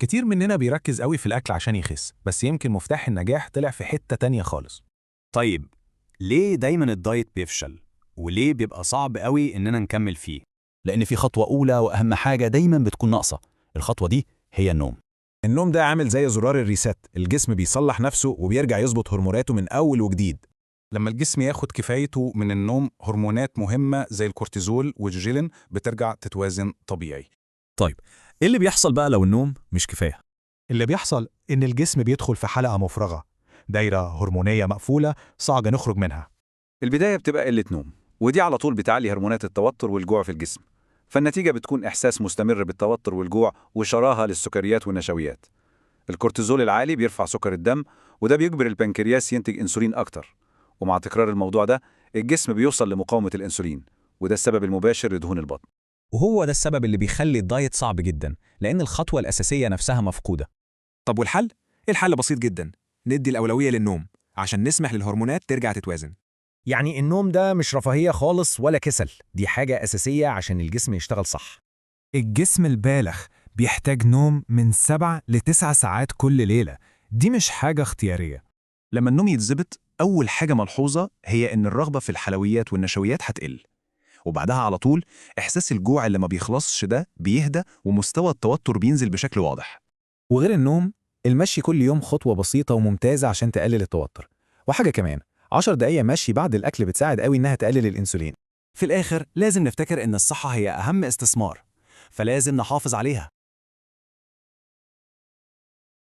كتير مننا بيركز قوي في الأكل عشان يخس، بس يمكن مفتاح النجاح طلع في حتة تانية خالص. طيب، ليه دايما الدايت بيفشل؟ وليه بيبقى صعب قوي إننا نكمل فيه؟ لأن في خطوة أولى وأهم حاجة دايما بتكون ناقصة. الخطوة دي هي النوم. النوم ده عامل زي زرار الريسات، الجسم بيصلح نفسه وبيرجع يظبط هرموناته من أول وجديد. لما الجسم ياخد كفايته من النوم، هرمونات مهمة زي الكورتيزول والجيلين بترجع تتوازن طبيعي. طيب، إيه اللي بيحصل بقى لو النوم مش كفاية؟ اللي بيحصل إن الجسم بيدخل في حلقة مفرغة، دايرة هرمونية مقفولة صعب نخرج منها. البداية بتبقى قلة نوم، ودي على طول بتعلي هرمونات التوتر والجوع في الجسم، فالنتيجة بتكون إحساس مستمر بالتوتر والجوع وشراهة للسكريات والنشويات. الكورتيزول العالي بيرفع سكر الدم، وده بيجبر البنكرياس ينتج أنسولين أكتر، ومع تكرار الموضوع ده الجسم بيوصل لمقاومة الأنسولين، وده السبب المباشر لدهون البطن. وهو ده السبب اللي بيخلي الدايت صعب جدا، لأن الخطوة الأساسية نفسها مفقودة. طب والحل؟ الحل بسيط جدا، ندي الأولوية للنوم عشان نسمح للهرمونات ترجع تتوازن. يعني النوم ده مش رفاهية خالص ولا كسل، دي حاجة أساسية عشان الجسم يشتغل صح. الجسم البالغ بيحتاج نوم من 7 ل9 ساعات كل ليلة، دي مش حاجة اختيارية. لما النوم يتظبط، أول حاجة ملحوظة هي إن الرغبة في الحلويات والنشويات هتقل، وبعدها على طول إحساس الجوع اللي ما بيخلصش ده بيهدى، ومستوى التوتر بينزل بشكل واضح. وغير النوم، المشي كل يوم خطوة بسيطة وممتازة عشان تقلل التوتر. وحاجة كمان، 10 دقايق مشي بعد الأكل بتساعد قوي إنها تقلل الأنسولين. في الآخر لازم نفتكر إن الصحة هي أهم استثمار، فلازم نحافظ عليها